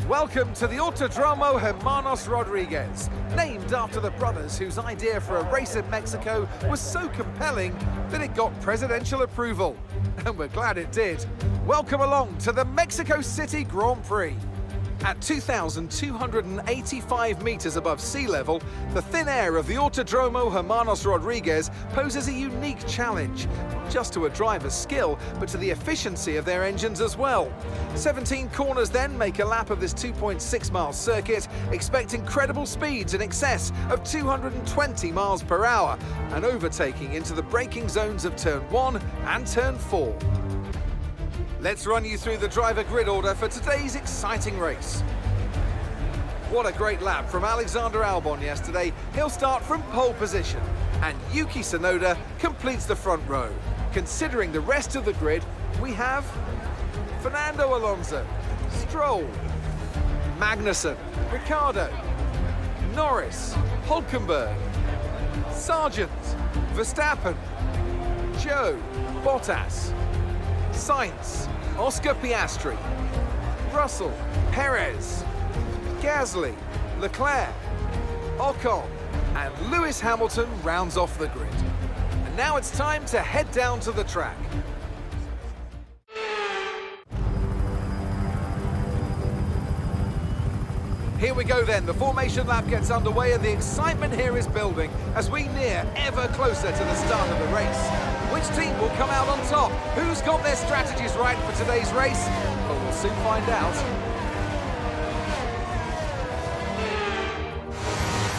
Welcome to the Autódromo Hermanos Rodríguez, named after the brothers whose idea for a race in Mexico was so compelling that it got presidential approval. And we're glad it did. Welcome along to the Mexico City Grand Prix. At 2,285 meters above sea level, the thin air of the Autódromo Hermanos Rodríguez poses a unique challenge, not just to a driver's skill, but to the efficiency of their engines as well. 17 corners then make a lap of this 2.6-mile circuit, expect incredible speeds in excess of 220 miles per hour, and overtaking into the braking zones of Turn 1 and Turn 4. Let's run you through the driver grid order for today's exciting race. What a great lap from Alexander Albon yesterday. He'll start from pole position, and Yuki Tsunoda completes the front row. Considering the rest of the grid, we have Fernando Alonso, Stroll, Magnussen, Ricciardo, Norris, Hülkenberg, Sargent, Verstappen, Joe, Bottas, Sainz, Oscar Piastri, Russell, Perez, Gasly, Leclerc, Ocon, and Lewis Hamilton rounds off the grid. And now it's time to head down to the track. Here we go then, the formation lap gets underway and the excitement here is building as we near ever closer to the start of the race. Which team will come out on top? Who's got their strategies right for today's race? Well, we'll soon find out.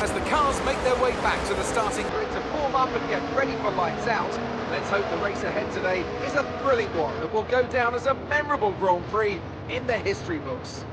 As the cars make their way back to the starting grid to form up and get ready for lights out, let's hope the race ahead today is a thrilling one that will go down as a memorable Grand Prix in the history books.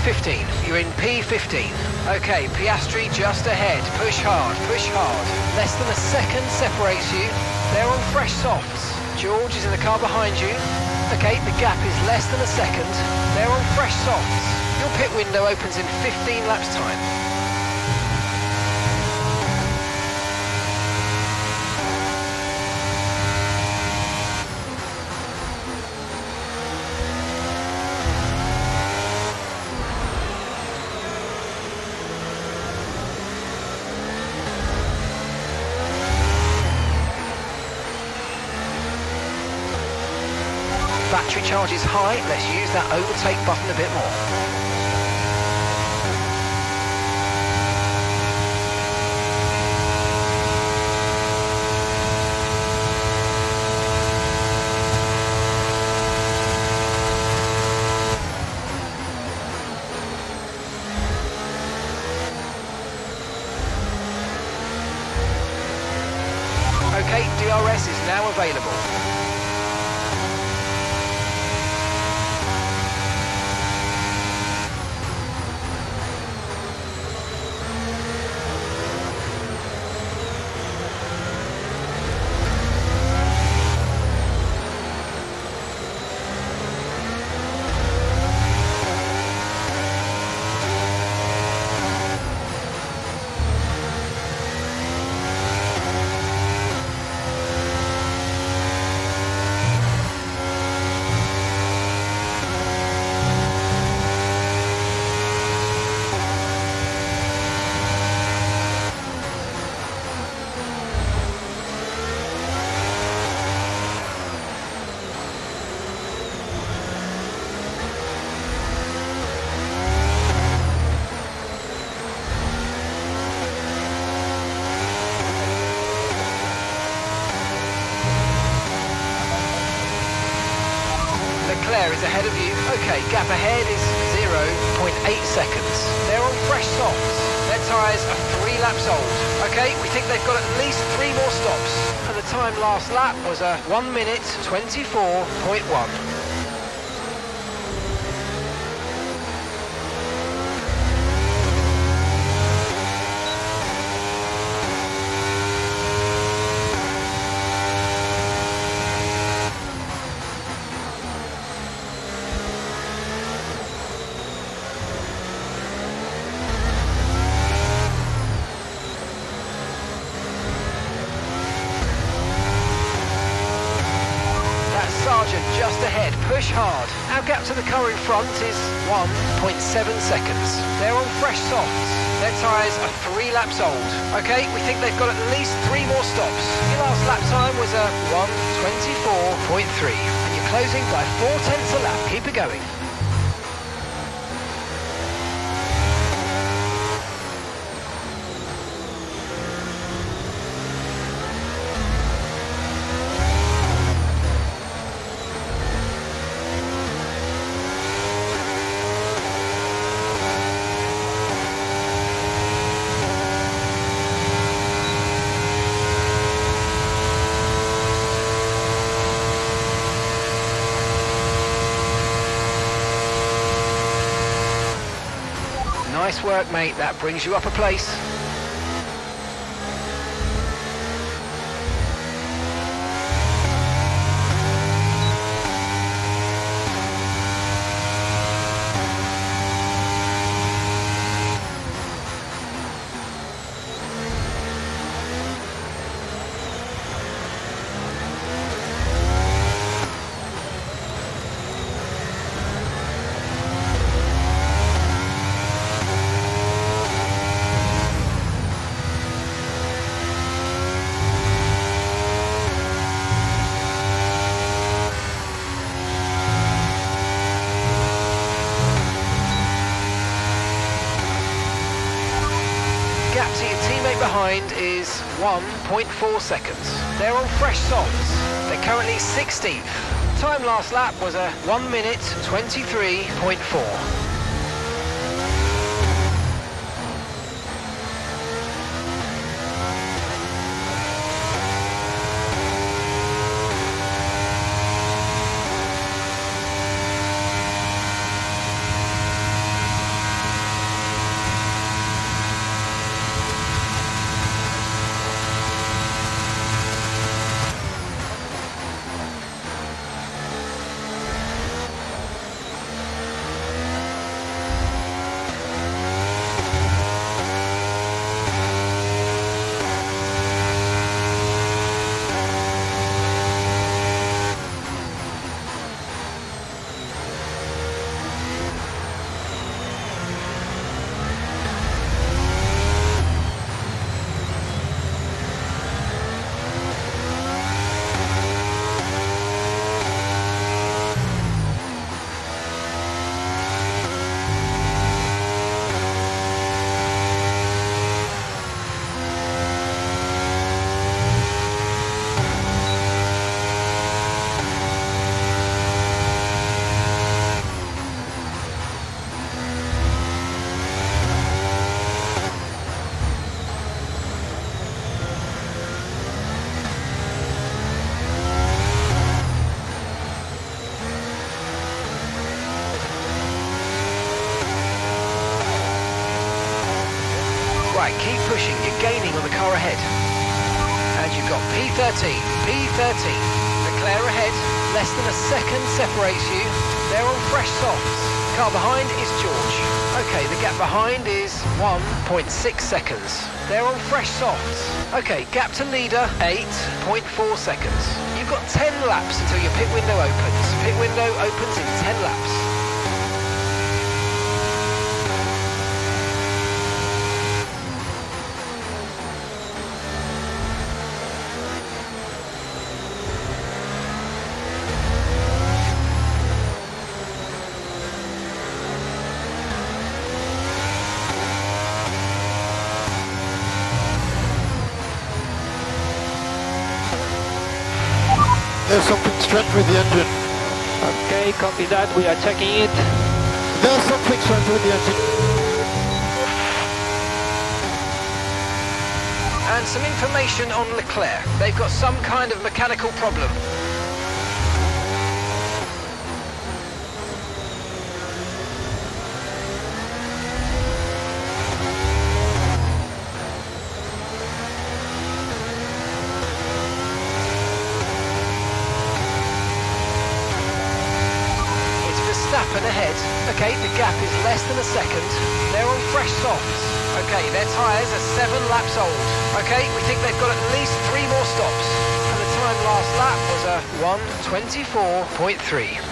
P15. You're in P15. Okay, Piastri just ahead. Push hard, push hard. Less than a second separates you. They're on fresh softs. George is in the car behind you. Okay, the gap is less than a second. They're on fresh softs. Your pit window opens in 15 laps time. Battery charge is high, let's use that overtake button a bit more. Okay, DRS is now available. Leclerc is ahead of you. Okay, gap ahead is 0.8 seconds. They're on fresh softs. Their tyres are 3 laps old. Okay, we think they've got at least 3 more stops. And the time last lap was a 1 minute 24.1. Sargent just ahead, push hard. Our gap to the car in front is 1.7 seconds. They're on fresh softs. Their tyres are 3 laps old. Okay, we think they've got at least 3 more stops. Your last lap time was a 1:24.3. And you're closing by 0.4 a lap. Keep it going. Nice work, mate. That brings you up a place. Gap to your teammate behind is 1.4 seconds. They're on fresh softs. They're currently 16th. Time last lap was a 1 minute 23.4. Right, keep pushing, you're gaining on the car ahead. And you've got P13, P13. Leclerc ahead, less than a second separates you. They're on fresh softs. Car behind is George. Okay, the gap behind is 1.6 seconds. They're on fresh softs. Okay, gap to leader, 8.4 seconds. You've got 10 laps until your pit window opens. Pit window opens in 10 laps. There's something strange with the engine. Okay, copy that, we are checking it. There's something strange with the engine. And some information on Leclerc. They've got some kind of mechanical problem. Verstappen ahead. Okay, the gap is less than a second. They're on fresh softs. Okay, their tyres are 7 laps old. Okay, we think they've got at least 3 more stops. And the time last lap was a 1:24.3.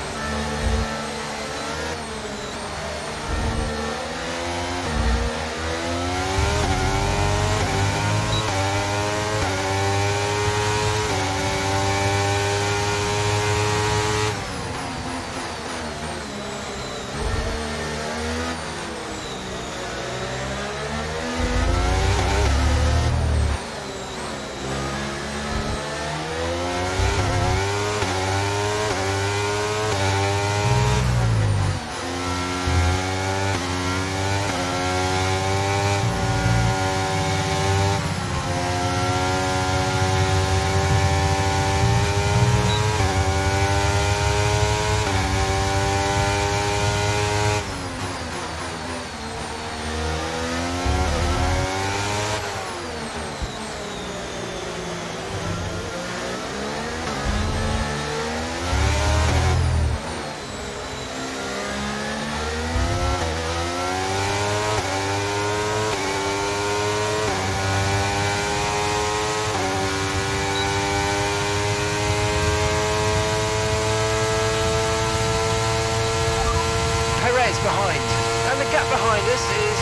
Behind, and the gap behind us is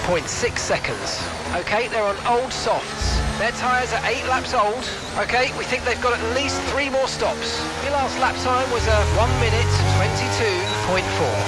1.6 seconds. Okay, they're on old softs. Their tyres are 8 laps old. Okay, we think they've got at least 3 more stops. Your last lap time was a 1:22.4.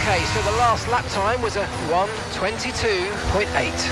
Okay, so the last lap time was a 1:22.8.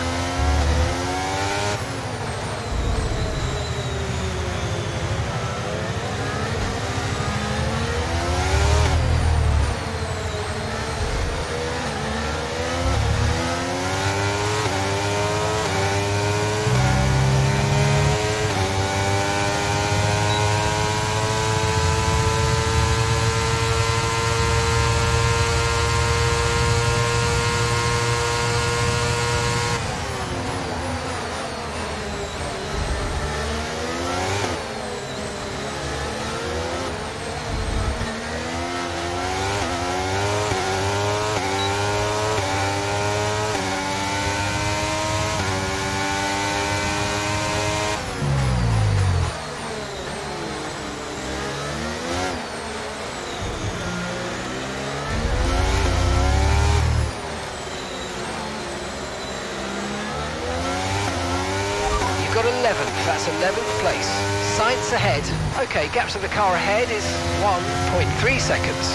laps ahead. Okay, gap to the car ahead is 1.3 seconds.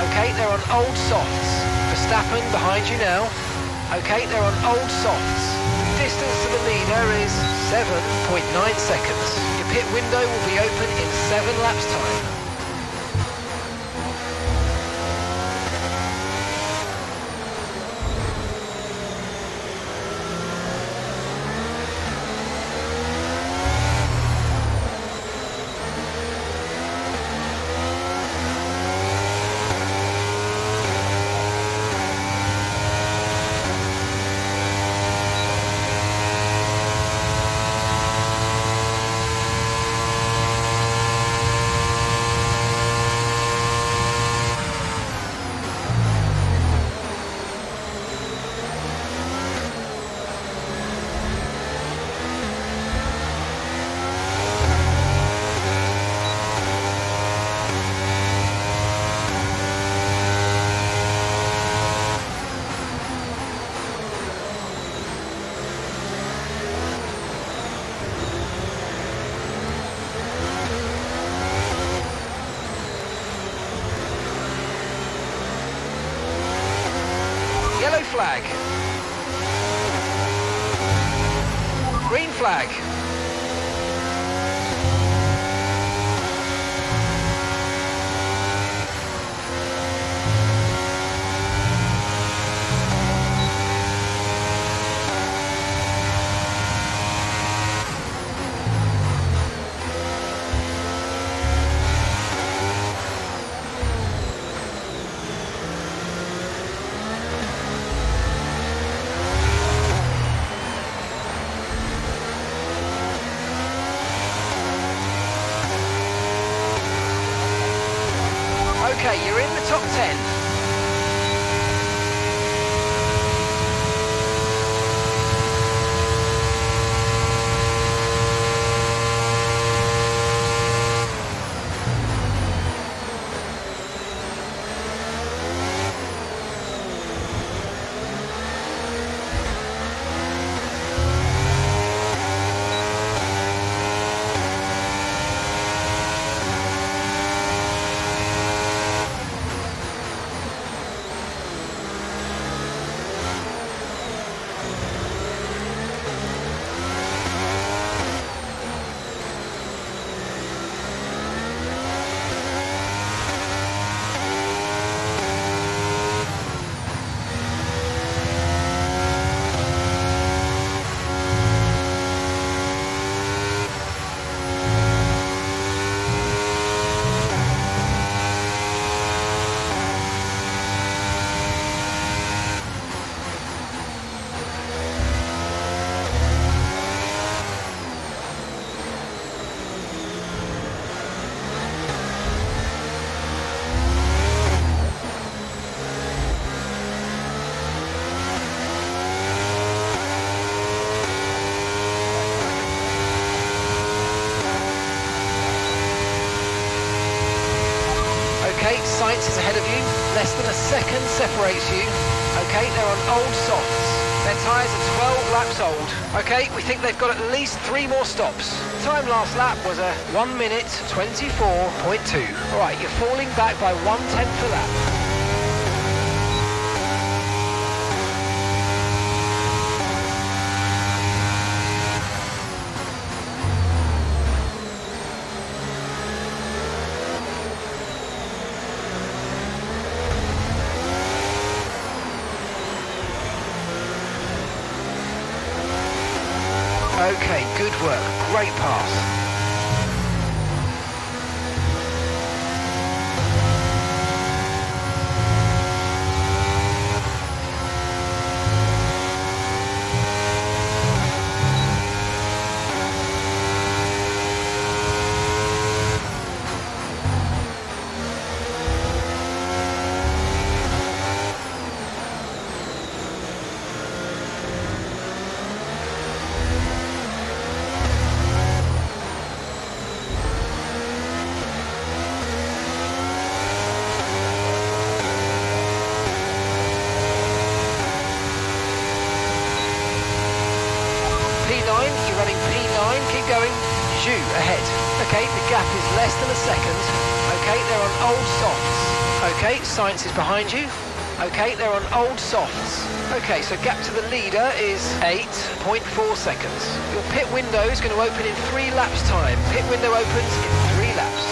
Okay, they're on old softs. Verstappen behind you now. Okay, they're on old softs. Distance to the leader is 7.9 seconds. Your pit window will be open in 7 laps time. Yellow flag. Green flag. Okay, you're in the top 10. Okay, Sainz is ahead of you. Less than a second separates you. Okay, they're on old softs. Their tyres are 12 laps old. Okay, we think they've got at least 3 more stops. Time last lap was a 1 minute 24.2. All right, you're falling back by 1/10 a lap. Okay, good work. Great pass. You're running P9, keep going. Zhu ahead. Okay, the gap is less than a second. Okay, they're on old softs. Okay, Science is behind you. Okay, they're on old softs. Okay, so gap to the leader is 8.4 seconds. Your pit window is going to open in 3 laps time. Pit window opens in 3 laps.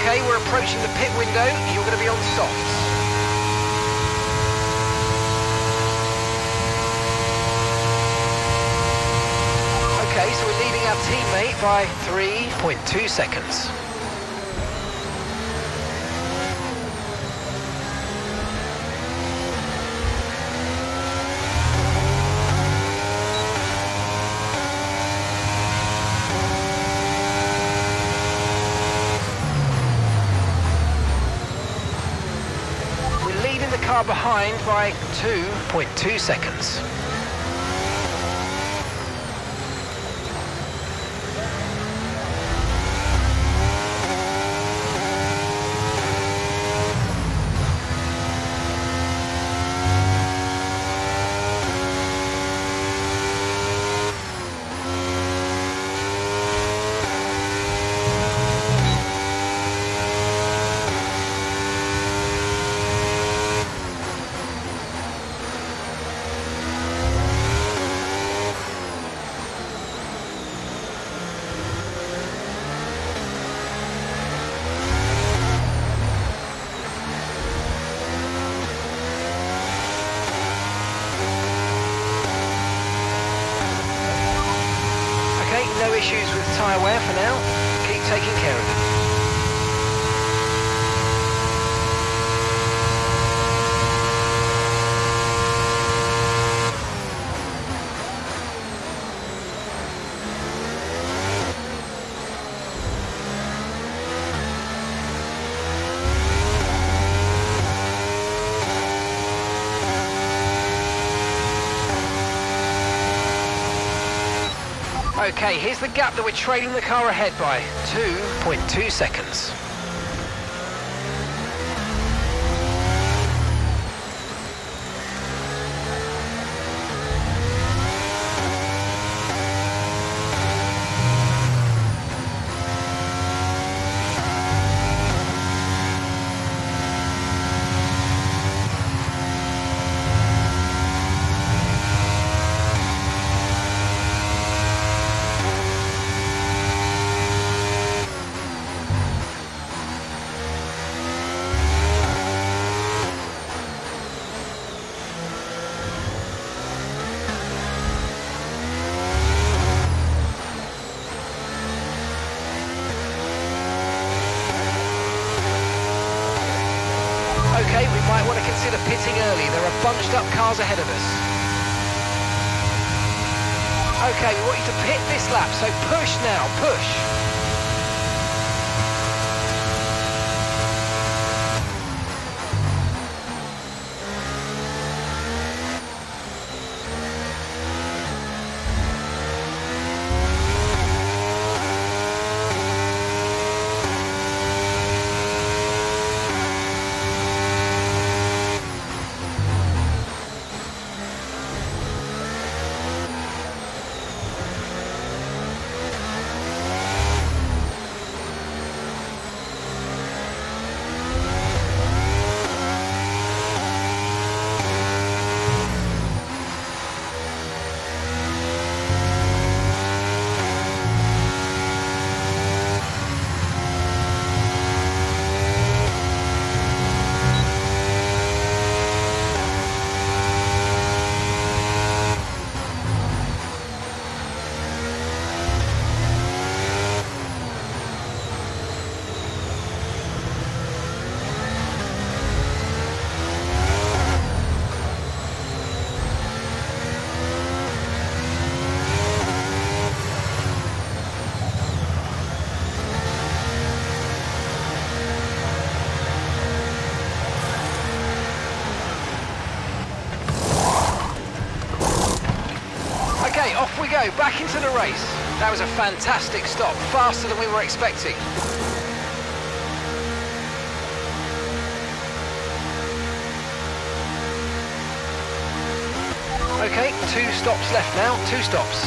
Okay, we're approaching the pit window. You're going to be on softs. Okay, so we're leading our teammate by 3.2 seconds. Car behind by 2.2 seconds. No issues with tyre wear for now. Keep taking care of it. Okay, here's the gap that we're trailing the car ahead by, 2.2 seconds. Okay, we might want to consider pitting early. There are bunched up cars ahead of us. Okay, we want you to pit this lap, so push now, push. go, back into the race. That was a fantastic stop, faster than we were expecting. Okay, 2 stops left now, 2 stops.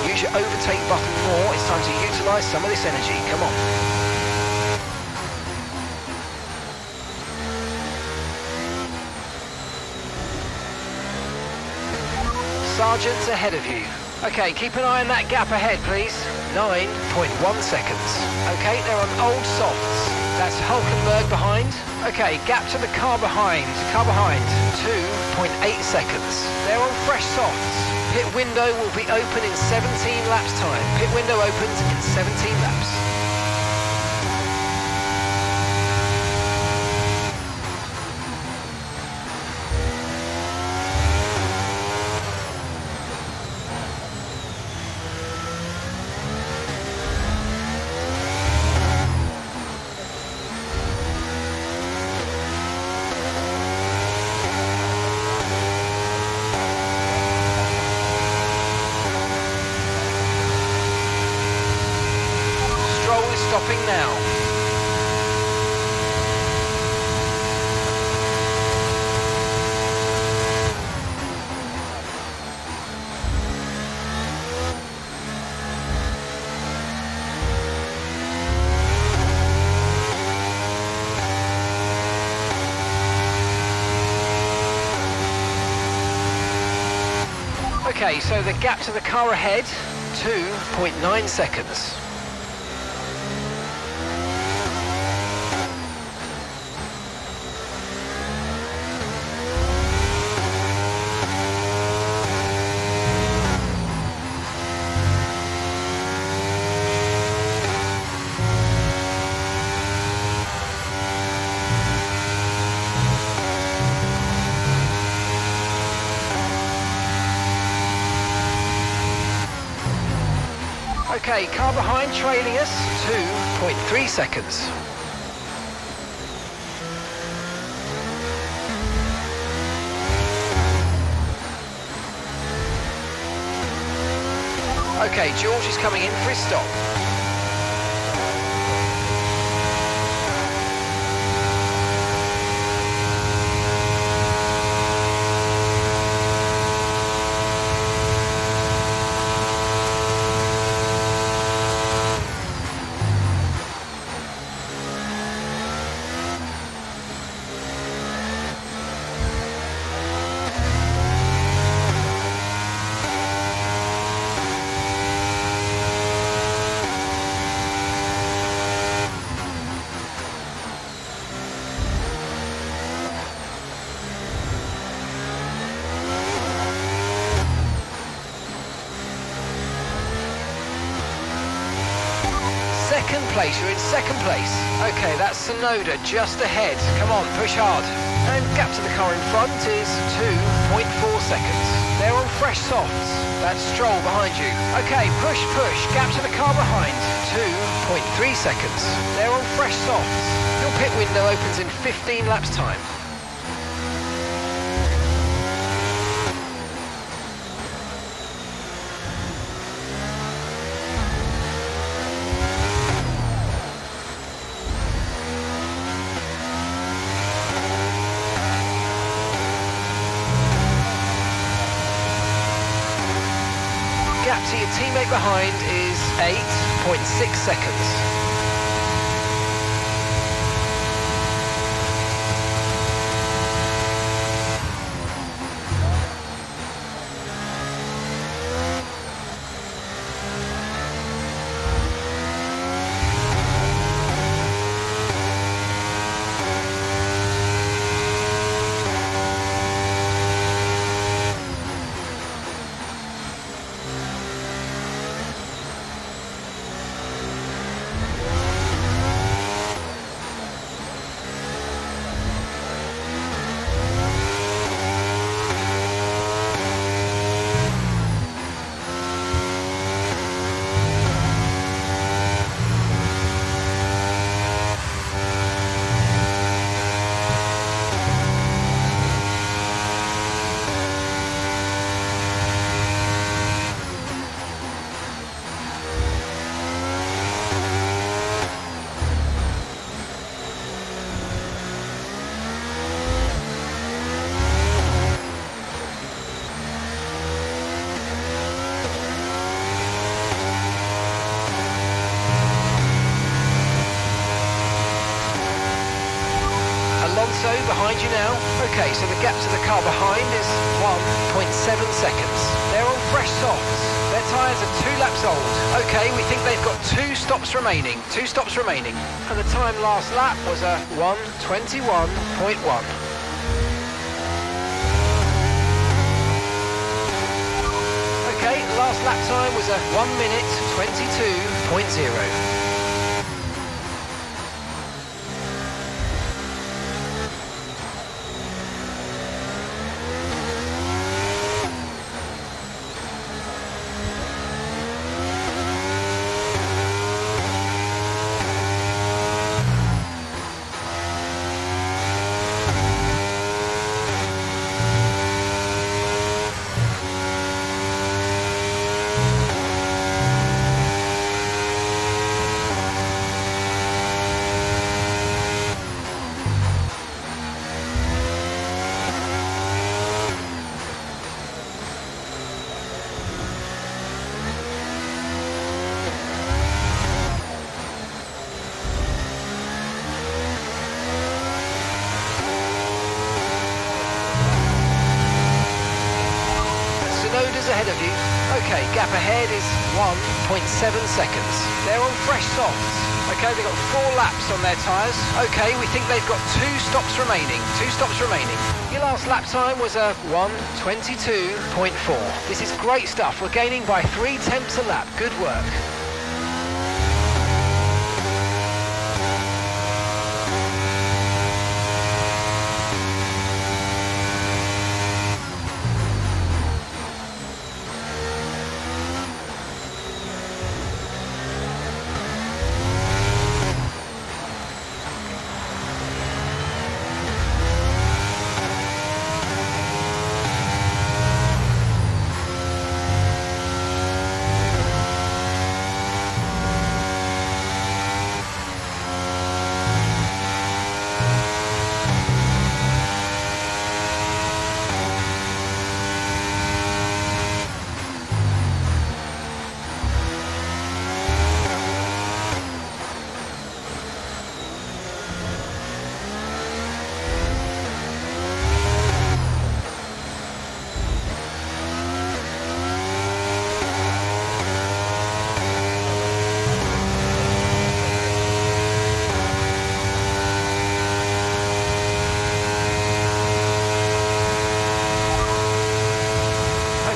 Use your overtake button more, it's time to utilise some of this energy, come on. Sargent's ahead of you. Okay, keep an eye on that gap ahead, please. 9.1 seconds. Okay, they're on old softs. That's Hulkenberg behind. Okay, gap to the car behind. 2.8 seconds. They're on fresh softs. Pit window will be open in 17 laps time. Pit window opens in 17 laps. Stopping now. Okay, so the gap to the car ahead, 2.9 seconds. Okay, car behind trailing us, 2.3 seconds. Okay, George is coming in for his stop. Second place, you're in second place. Okay, that's Sonoda just ahead. Come on, push hard. And gap to the car in front is 2.4 seconds. They're on fresh softs. That's Stroll behind you. Okay, push, gap to the car behind. 2.3 seconds. They're on fresh softs. Your pit window opens in 15 laps time. Gap to your teammate behind is 8.6 seconds. so behind you now. Okay, so the gap to the car behind is 1.7 seconds. They're on fresh softs. Their tyres are 2 laps old. Okay, we think they've got 2 stops remaining. 2 stops remaining. And the time last lap was a 1:21.1. Okay, last lap time was a 1:22.0. Ahead of you. Okay, gap ahead is 1.7 seconds. They're on fresh softs. Okay, they've got 4 laps on their tyres. Okay, we think they've got 2 stops remaining. 2 stops remaining. Your last lap time was a 1:22.4. This is great stuff. We're gaining by 0.3 a lap. Good work.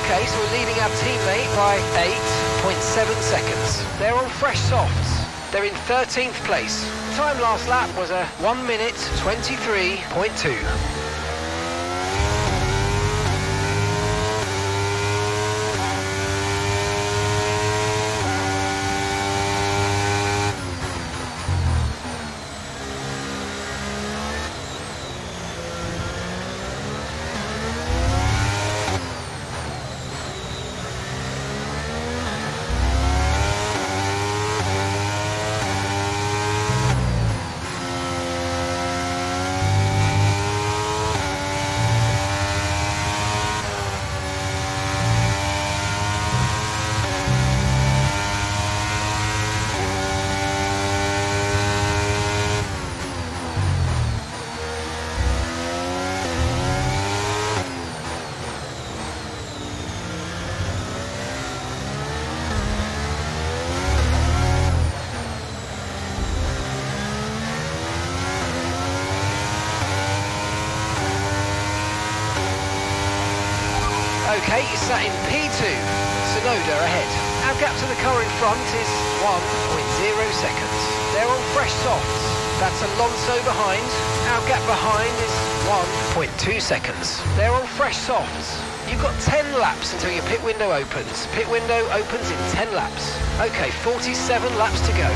Okay, so we're leading our teammate by 8.7 seconds. They're on fresh softs. They're in 13th place. Time last lap was a 1:23.2. Okay, you're sat in P2, Sonoda ahead. Our gap to the car in front is 1.0 seconds. They're on fresh softs. That's Alonso behind. Our gap behind is 1.2 seconds. They're on fresh softs. You've got 10 laps until your pit window opens. Pit window opens in 10 laps. Okay, 47 laps to go.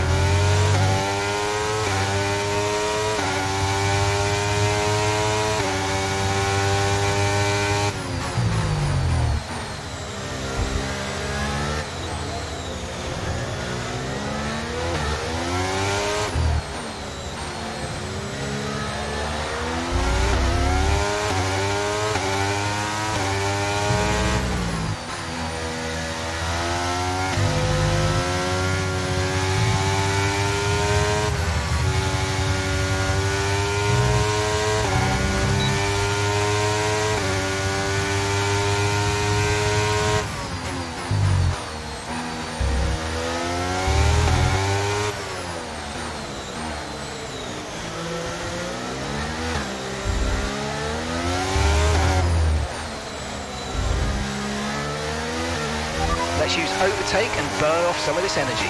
Let's use overtake and burn off some of this energy.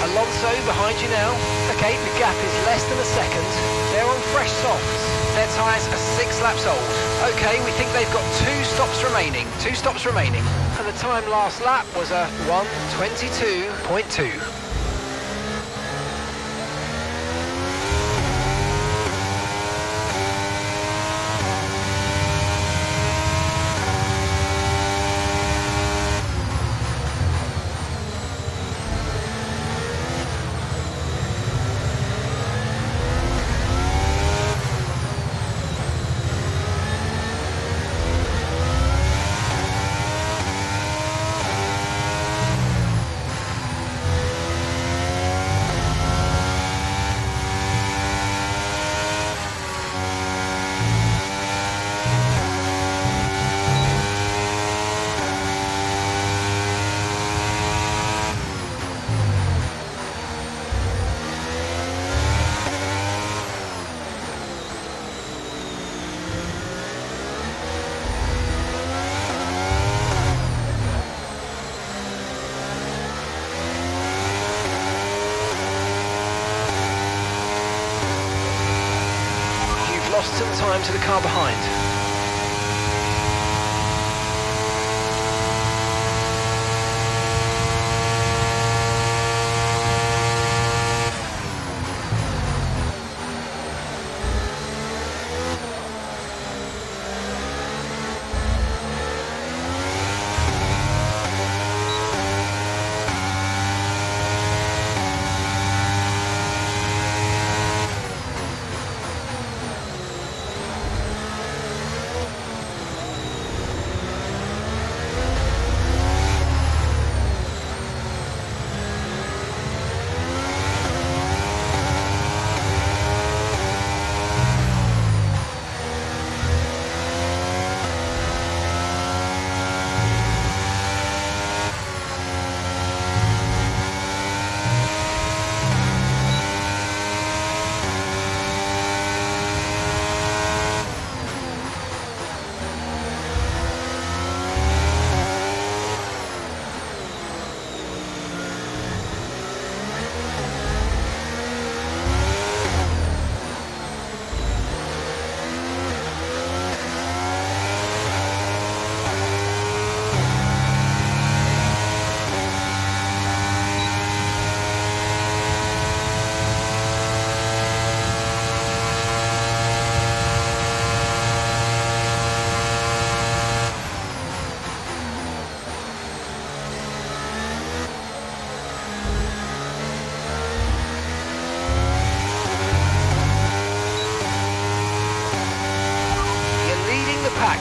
Alonso behind you now. Okay, the gap is less than a second. They're on fresh softs. Their tyres are 6 laps old. Okay, we think they've got 2 stops remaining. 2 stops remaining. And the time last lap was a 1:22.2. Lost some time to the car behind.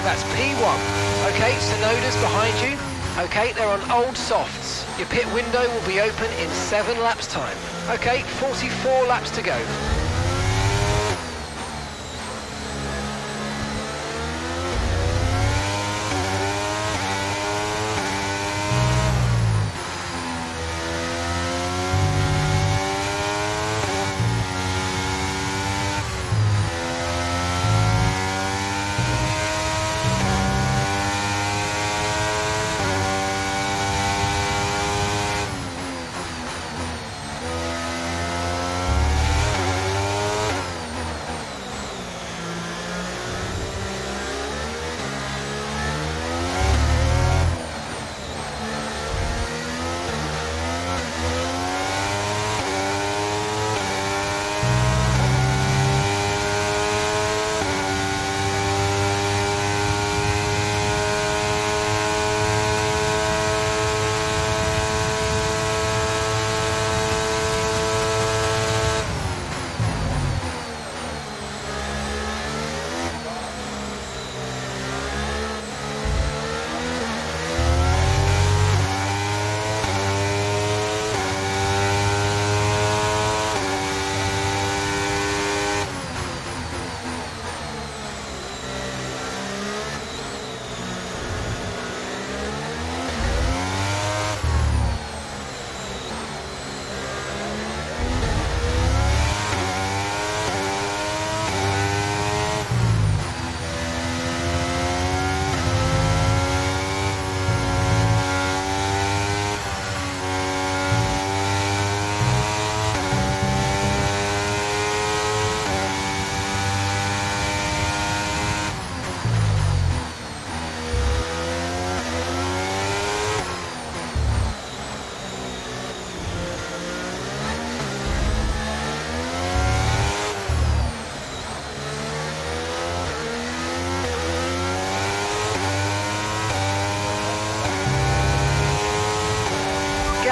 That's P1. Okay, Sonoda's behind you. Okay, they're on old softs. Your pit window will be open in 7 laps time. Okay, 44 laps to go.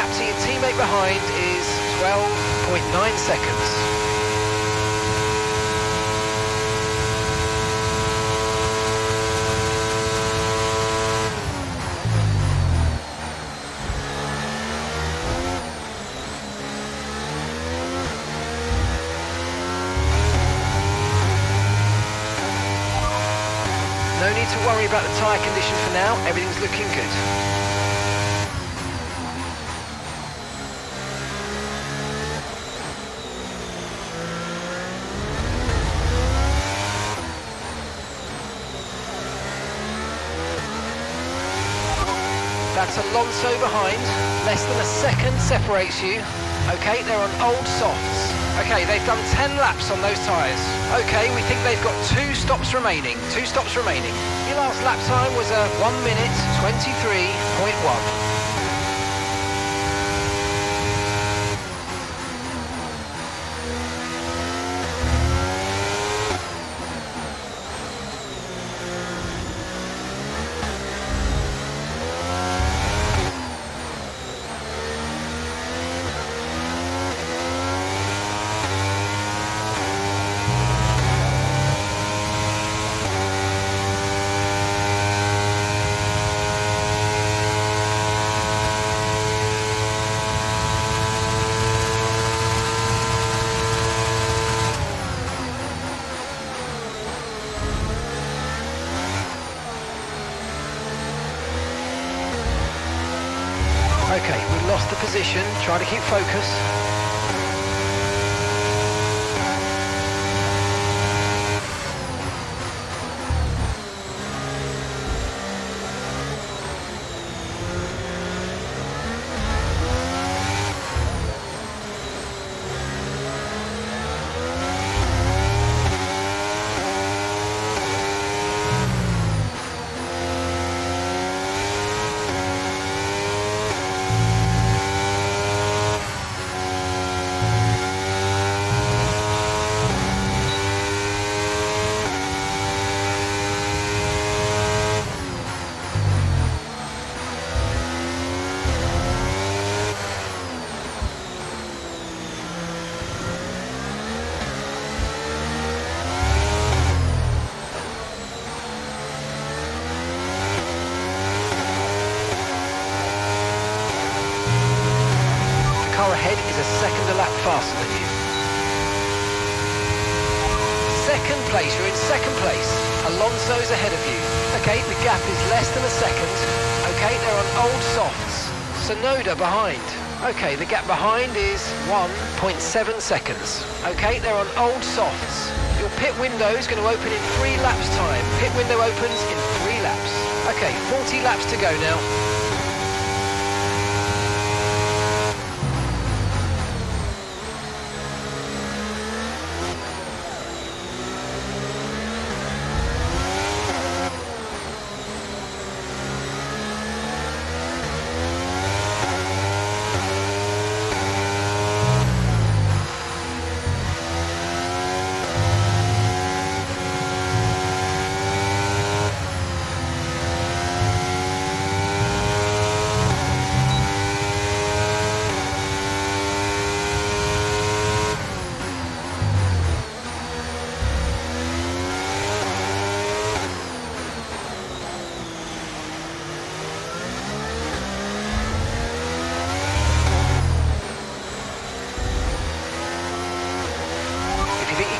gap to your teammate behind is 12.9 seconds. No need to worry about the tyre condition for now, everything's looking good. That's Alonso behind, less than a second separates you. Okay, they're on old softs. Okay, they've done 10 laps on those tyres. Okay, we think they've got 2 stops remaining. Your last lap time was a 1 minute 23.1. Okay, we lost the position, try to keep focus. The car ahead is a second a lap faster than you. Second place, you're in second place. Alonso's ahead of you. Okay, the gap is less than a second. Okay, they're on old softs. Sonoda behind. Okay, the gap behind is 1.7 seconds. Okay, they're on old softs. Your pit window is going to open in 3 laps time. Pit window opens in 3 laps. Okay, 40 laps to go now.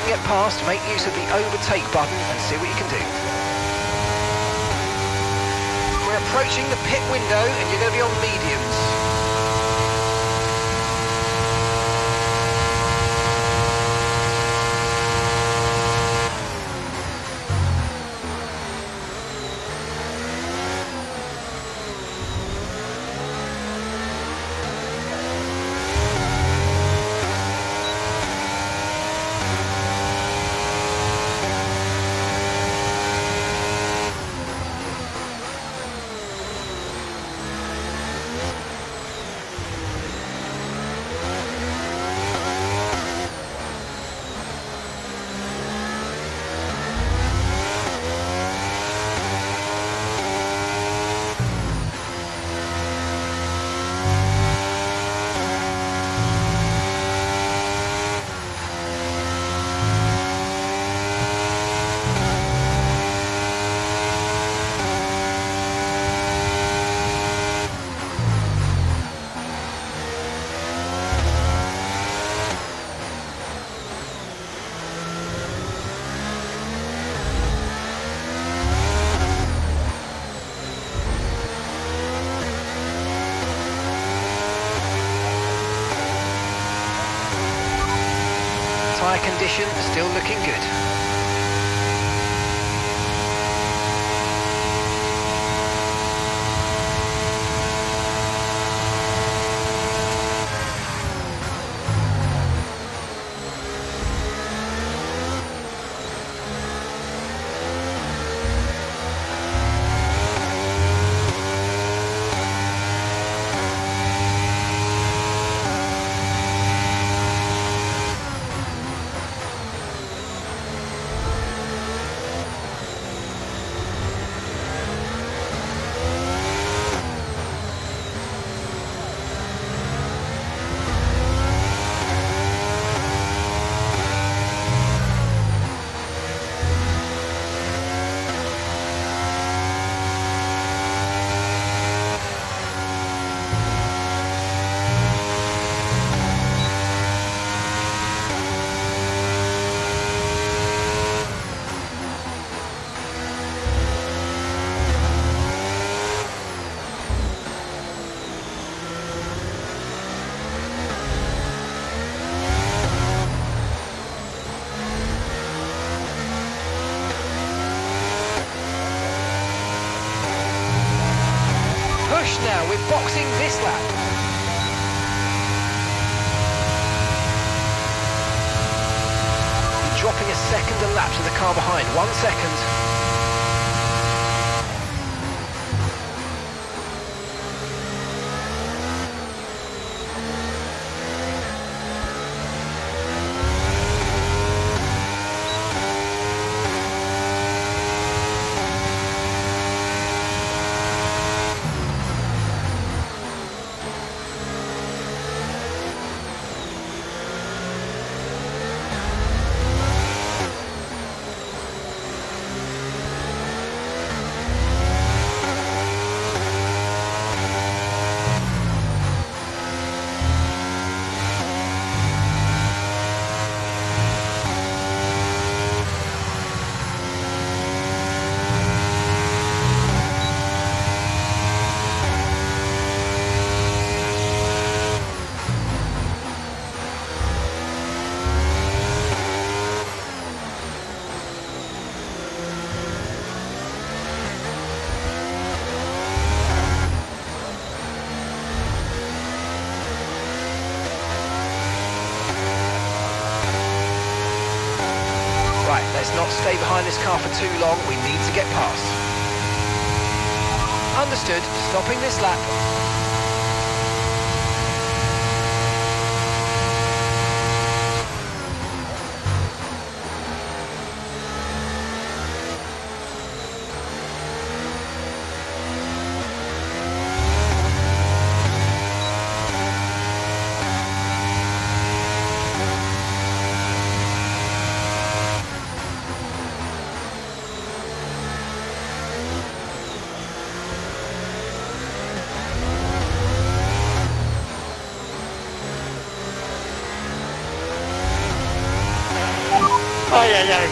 Get past, make use of the overtake button and see what you can do. We're approaching the pit window and you're going to be on mediums. tyre condition still looking good. Now we're boxing this lap. You're dropping a second a lap to the car behind. 1 second. Right, let's not stay behind this car for too long. We need to get past. Understood. Stopping this lap. Ay, ay, ay.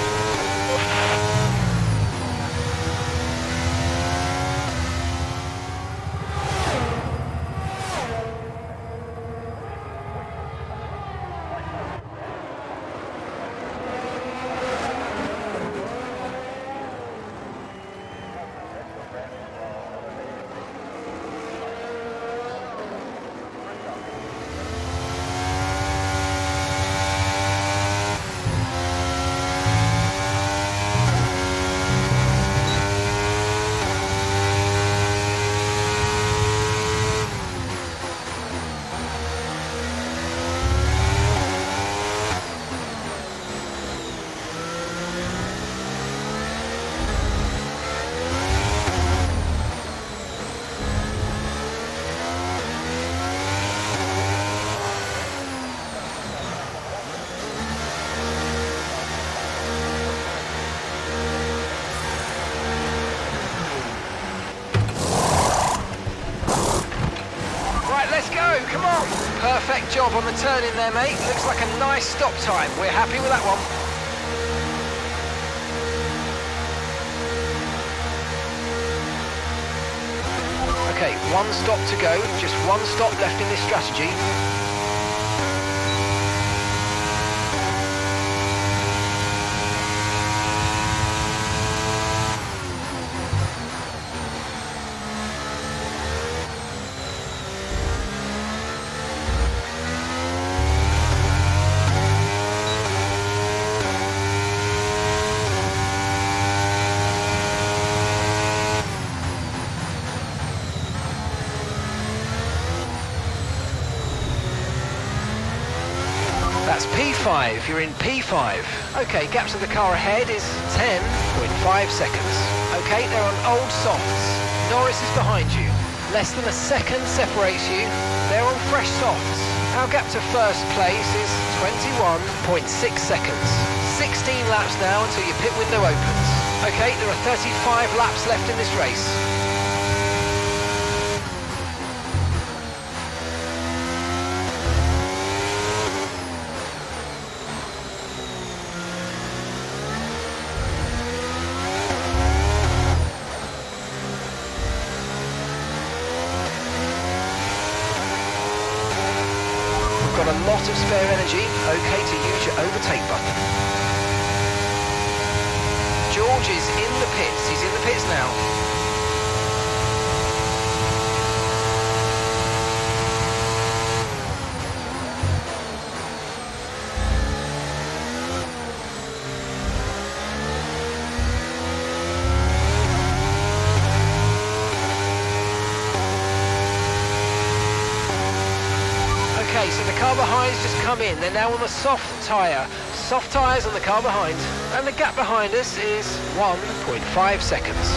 Come on! Perfect job on the turn in there, mate. Looks like a nice stop time. We're happy with that one. Okay, 1 stop to go. Just 1 stop left in this strategy. That's P5, you're in P5. Okay, gap to the car ahead is 10.5 seconds. Okay, they're on old softs. Norris is behind you. Less than a second separates you. They're on fresh softs. Our gap to first place is 21.6 seconds. 16 laps now until your pit window opens. Okay, there are 35 laps left in this race. Got a lot of spare energy, okay to use your overtake button. George is in the pits, he's in the pits now. Okay, so the car behind's just come in. They're now on the soft tyre. Soft tyres on the car behind. And the gap behind us is 1.5 seconds.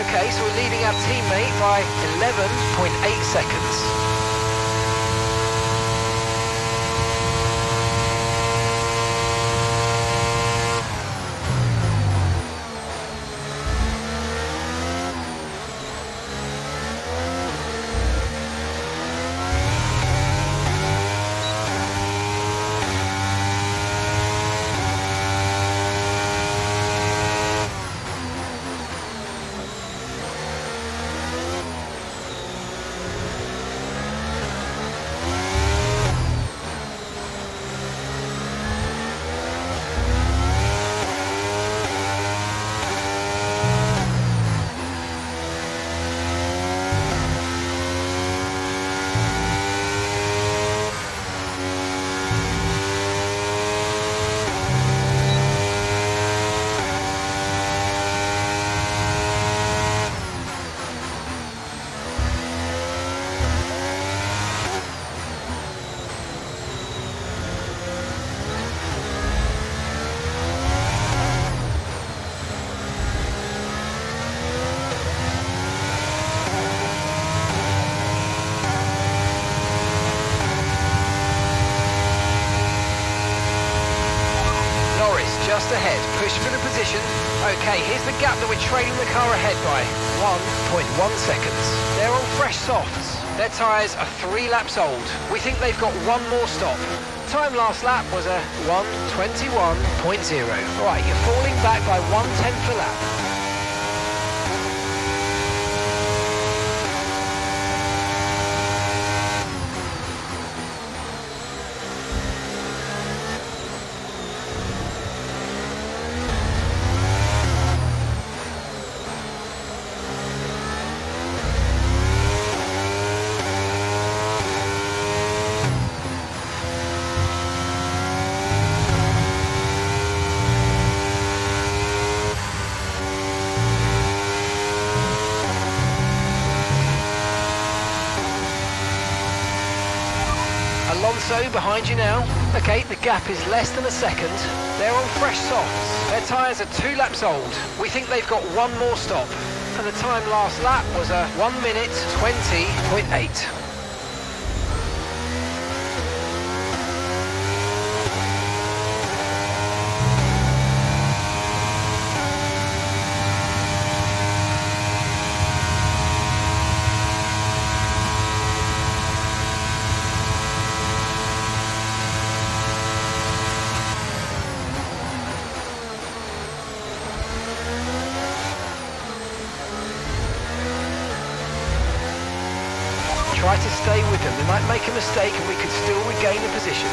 Okay, so we're leading our teammate by 11.8 seconds. Just ahead, push for the position. Okay, here's the gap that we're trailing the car ahead by. 1.1 seconds. They're on fresh softs. Their tyres are 3 laps old. We think they've got one more stop. Time last lap was a 1:21.0. Alright, you're falling back by 1/10 a lap. Alonso behind you now. Okay, the gap is less than a second. They're on fresh softs. Their tyres are 2 laps old. We think they've got one more stop. And the time last lap was a 1:20.8. Try to stay with them. They might make a mistake and we could still regain the position.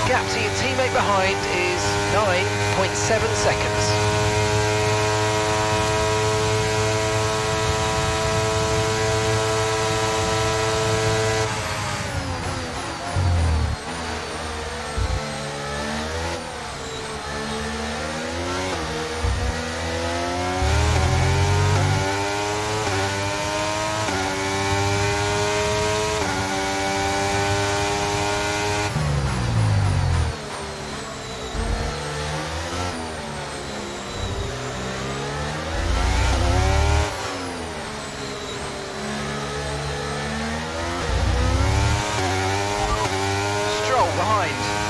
Gap to your teammate behind is 9.7 seconds.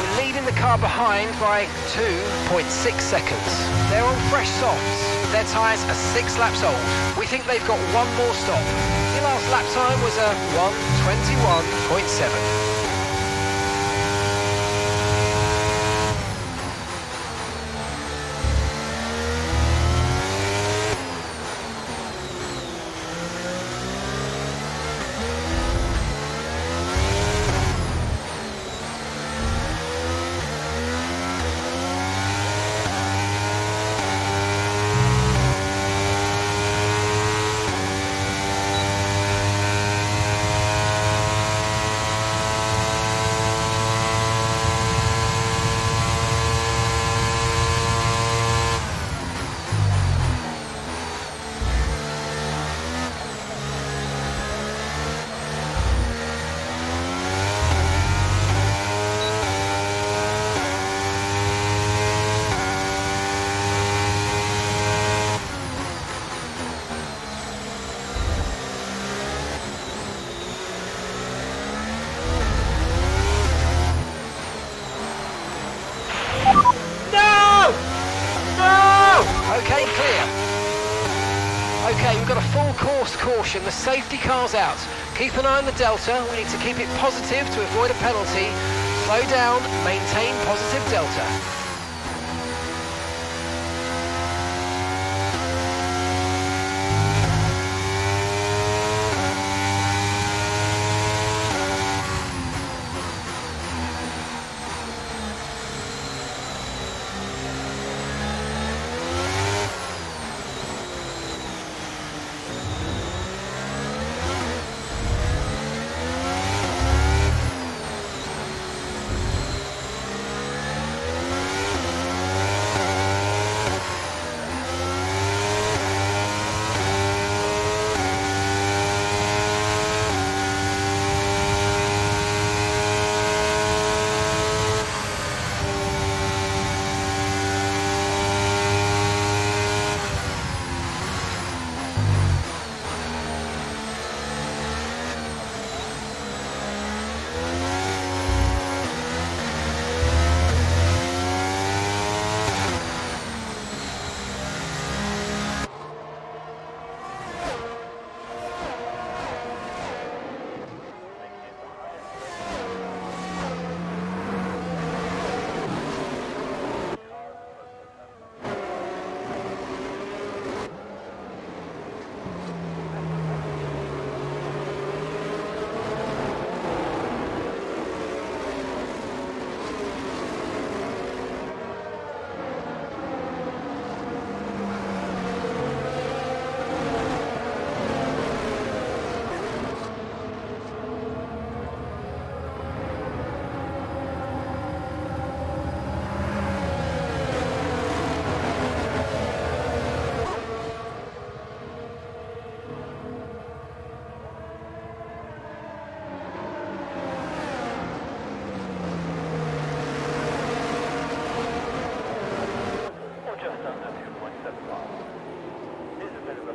We're leading the car behind by 2.6 seconds. They're on fresh softs. Their tyres are 6 laps old. We think they've got one more stop. Your last lap time was a 1:21.7. Okay, clear. Okay, we've got a full course caution. The safety car's out. Keep an eye on the delta. We need to keep it positive to avoid a penalty. Slow down, maintain positive delta.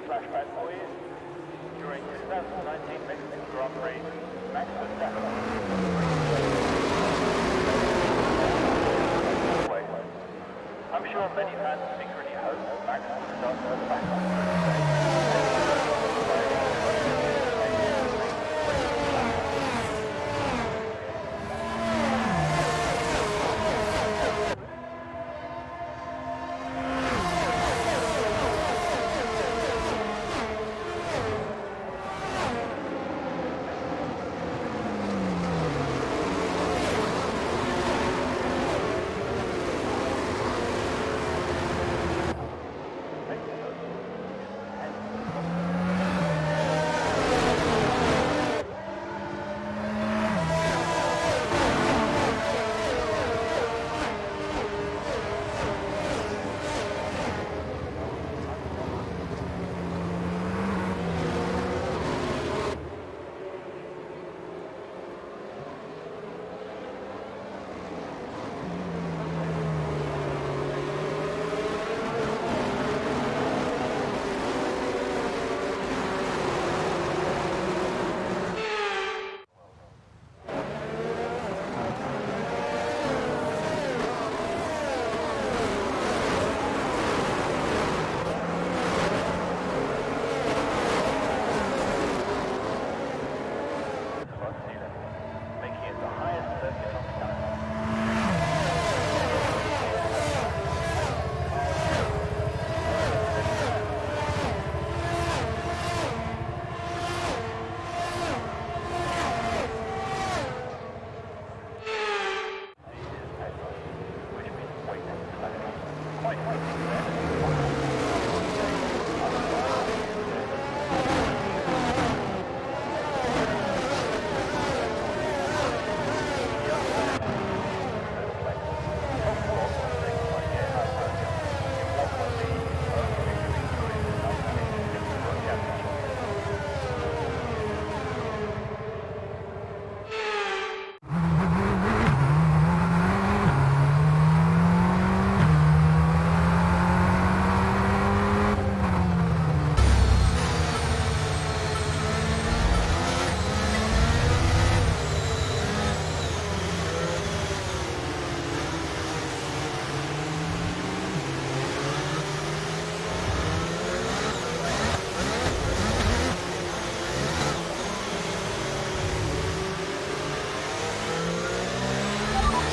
flashback for you. During 2019 Mexican Grand Prix, Max Verstappen. I'm sure many fans secretly hope Max will start to back up.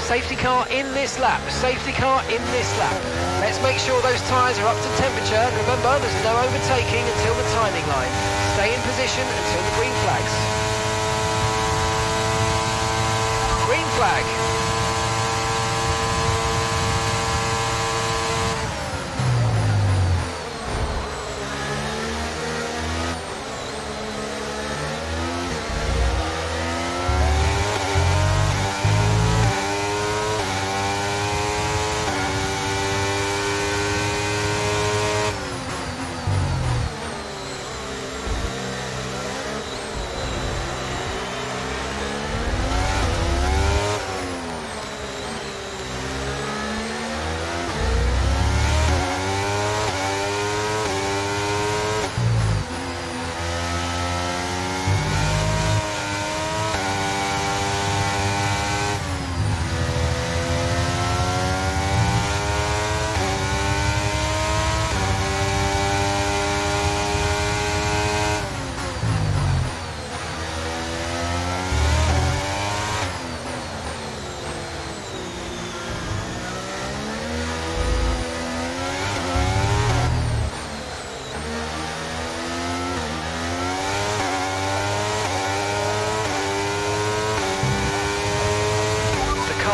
Safety car in this lap, safety car in this lap. Let's make sure those tyres are up to temperature. Remember, there's no overtaking until the timing line. Stay in position until the green flags. Green flag.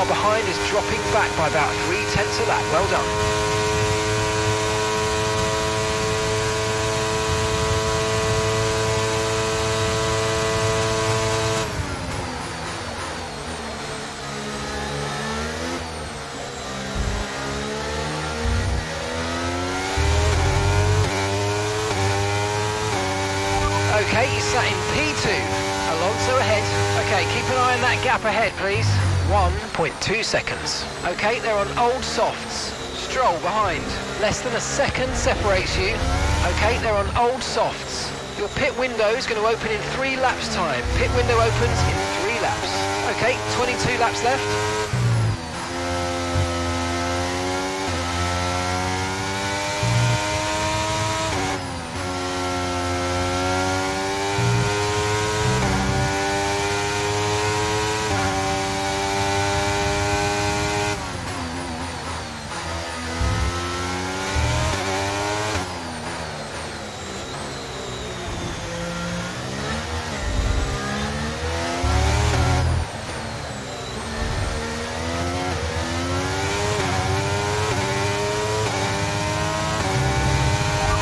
Behind is dropping back by about 3/10 of lap. Well done. Okay, he's sat in P2. Alonso ahead. Okay, keep an eye on that gap ahead, please. 1.2 seconds. Okay, they're on old softs. Stroll behind. Less than a second separates you. Okay, they're on old softs. Your pit window is going to open in 3 laps time. Pit window opens in 3 laps. Okay, 22 laps left.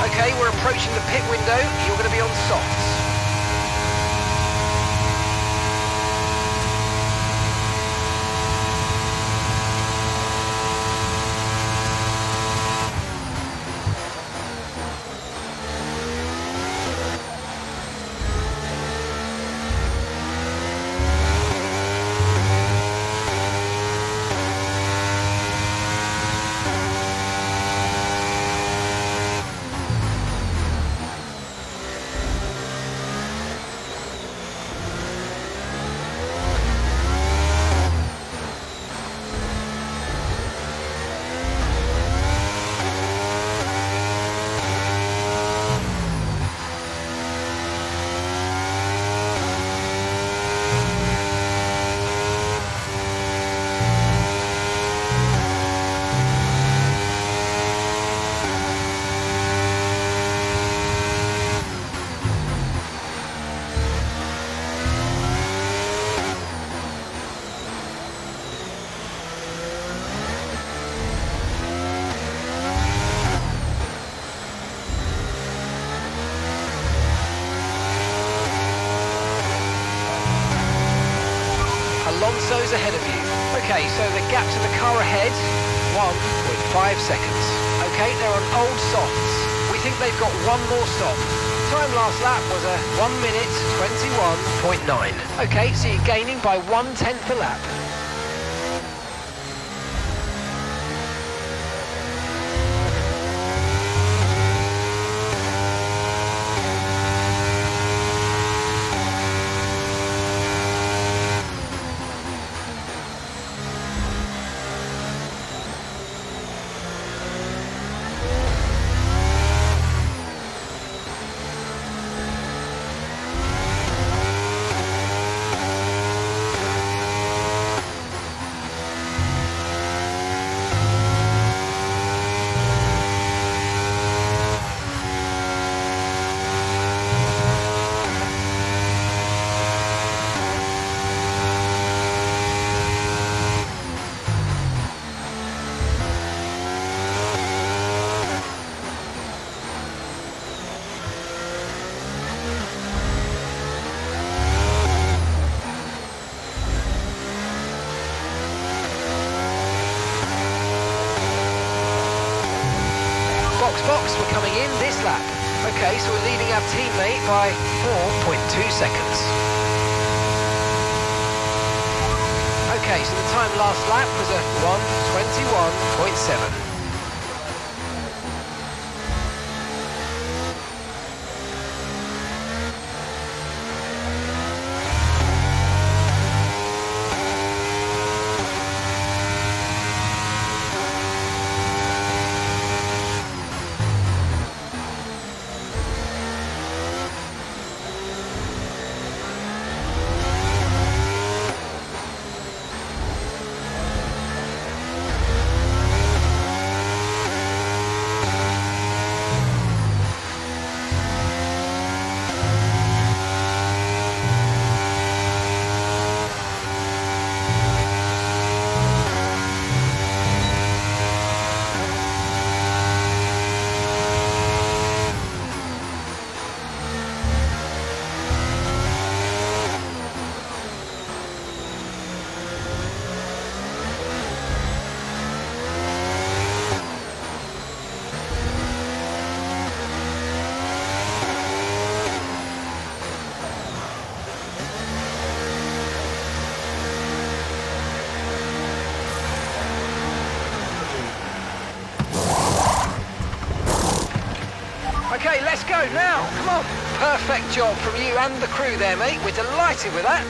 Okay, we're approaching the pit window. You're going to be on softs. Alonso's ahead of you. Okay, so the gap to the car ahead, 1.5 seconds. Okay, they're on old softs. We think they've got one more stop. Time last lap was a 1 minute 21.9. Okay, so you're gaining by 1/10 a lap. Box, we're coming in this lap. Okay, so we're leading our teammate by 4.2 seconds. Okay, so the time last lap was a 1:21.7. go, now, come on. Perfect job from you and the crew there, mate. We're delighted with that.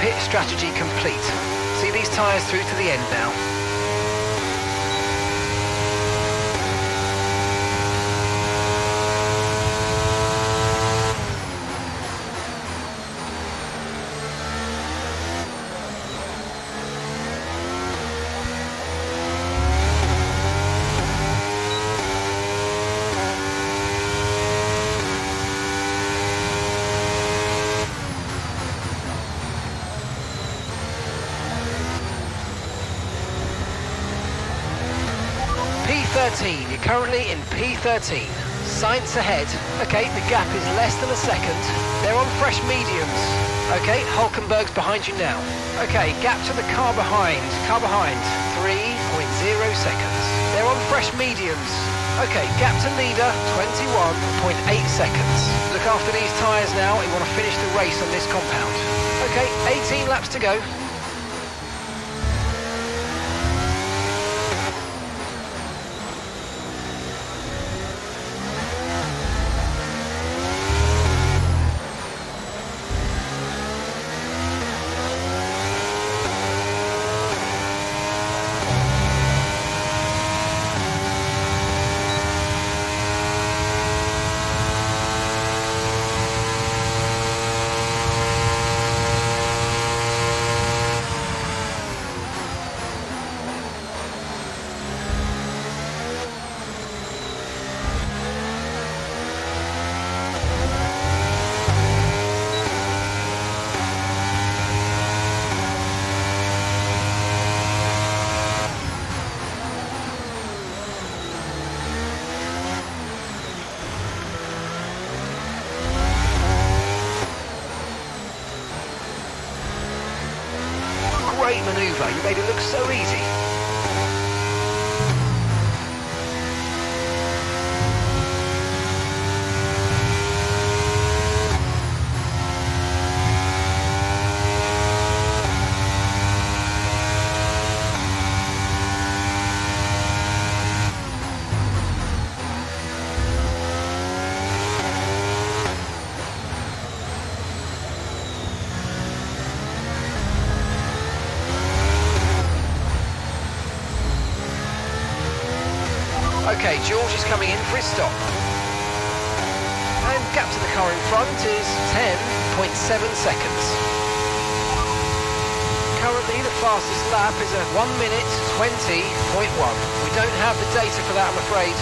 Pit strategy complete. See these tyres through to the end now. P13, you're currently in P13. Sainz ahead. Okay, the gap is less than a second. They're on fresh mediums. Okay, Hulkenberg's behind you now. Okay, gap to the car behind. 3.0 seconds. They're on fresh mediums. Okay, gap to leader, 21.8 seconds. Look after these tyres now. You want to finish the race on this compound. Okay, 18 laps to go. Great manoeuvre, you made it look so easy. Okay, George is coming in for his stop. And gap to the car in front is 10.7 seconds. Currently the fastest lap is at 1 minute 20.1. We don't have the data for that, I'm afraid.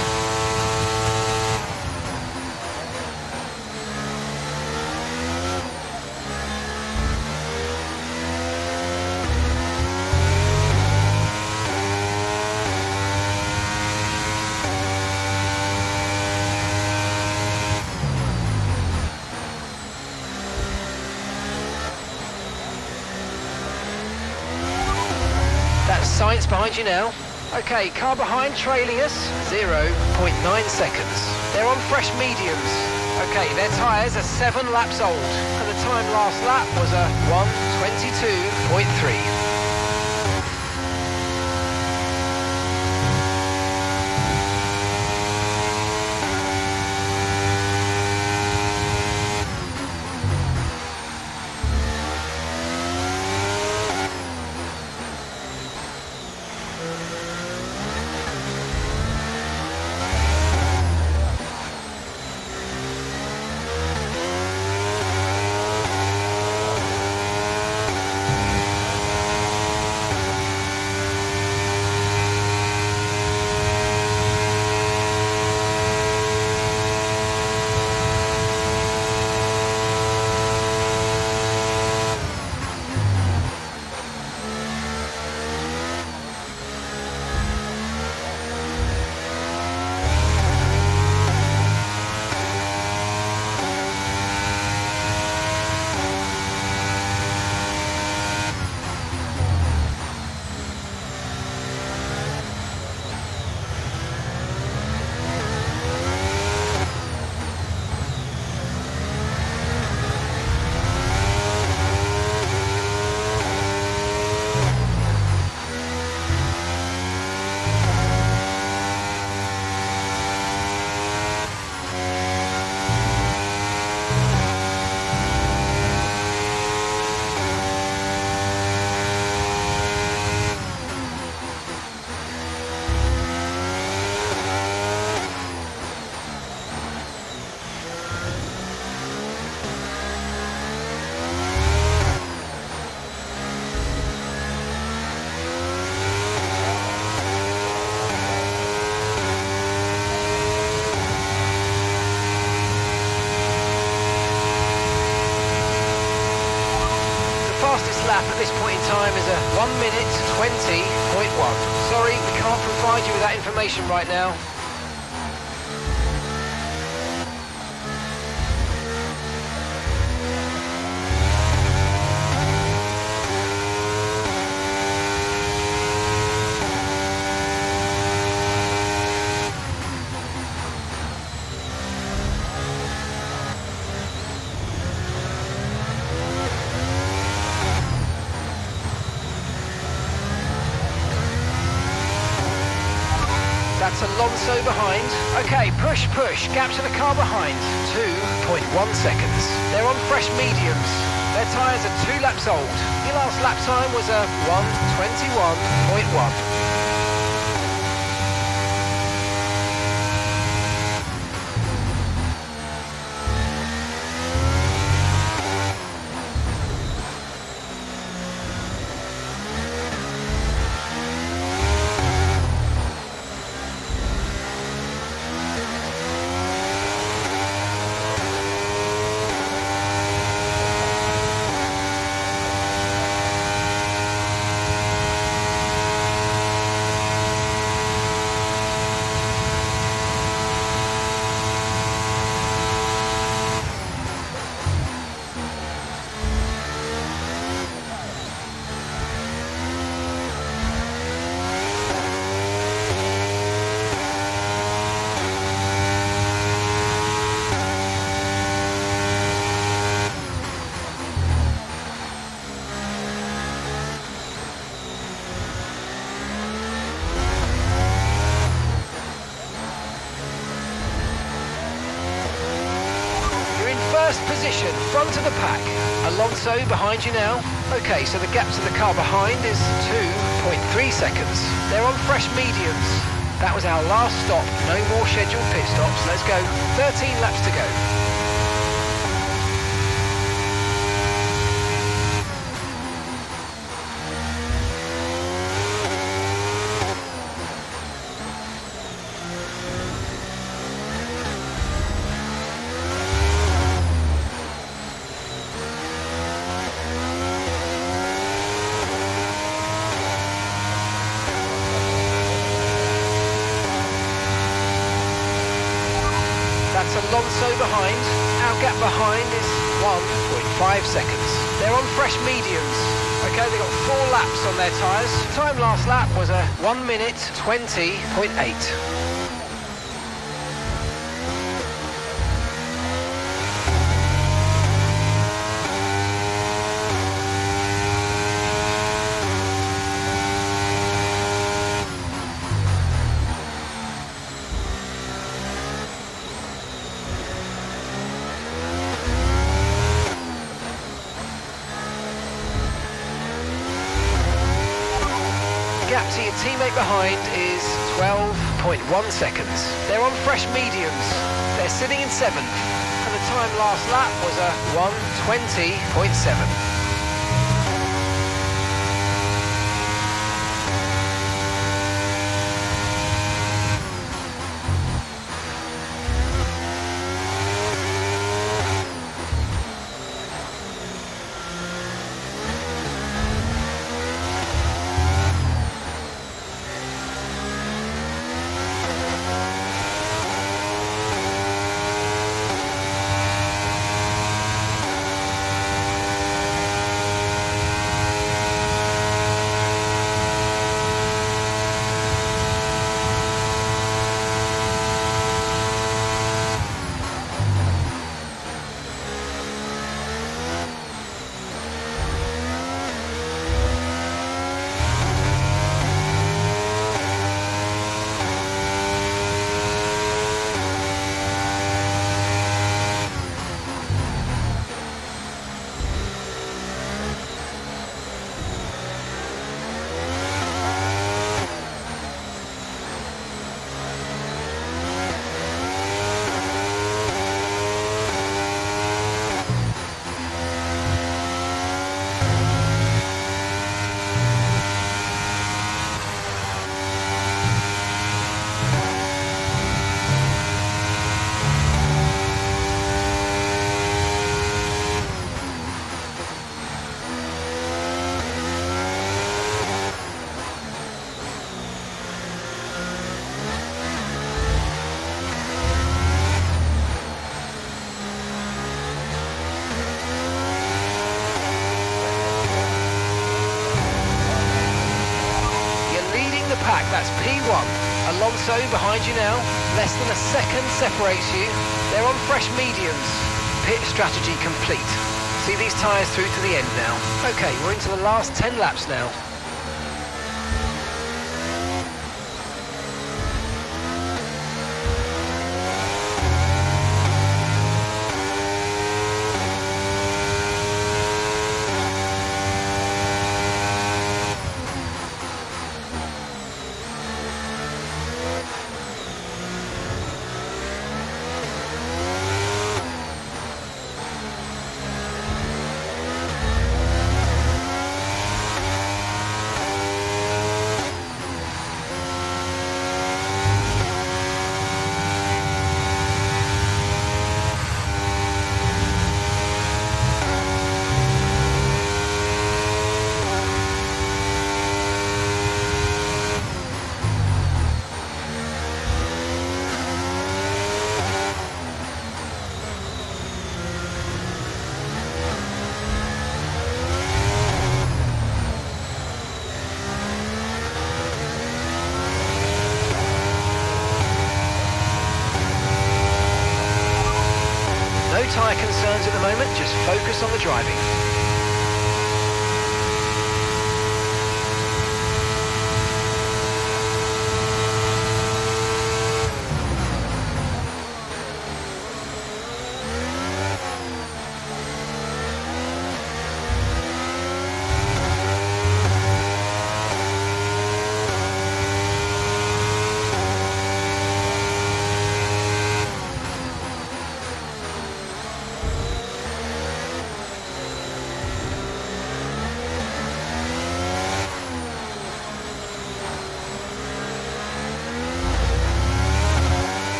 Sainz behind you now. Okay, car behind trailing us, 0.9 seconds. They're on fresh mediums. Okay, their tyres are 7 laps old, and the time last lap was a 1:22.3. Sorry, we can't provide you with that information right now. That's Alonso behind. Okay, push, gap to the car behind. 2.1 seconds. They're on fresh mediums. Their tyres are 2 laps old. Your last lap time was a 1:21.1. First position, front of the pack. Alonso behind you now. Okay, so the gap to the car behind is 2.3 seconds. They're on fresh mediums. That was our last stop. No more scheduled pit stops. Let's go. 13 laps to go. That's Alonso behind. Our gap behind is 1.5 seconds. They're on fresh mediums. Okay, they've got 4 laps on their tyres. Time last lap was a 1:20.8. Gap to your teammate behind is 12.1 seconds. They're on fresh mediums. They're sitting in 7th. And the time last lap was a 1:20.7. pack, that's P1. Alonso behind you now, less than a second separates you. They're on fresh mediums. Pit strategy complete. See these tyres through to the end now. Okay, we're into the last 10 laps now. No tyre concerns at the moment, just focus on the driving.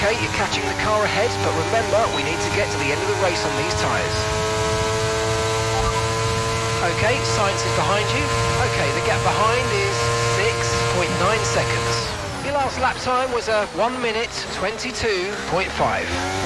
Okay, you're catching the car ahead, but remember, we need to get to the end of the race on these tyres. Okay, Sainz is behind you. Okay, the gap behind is 6.9 seconds. Your last lap time was a 1 minute 22.5.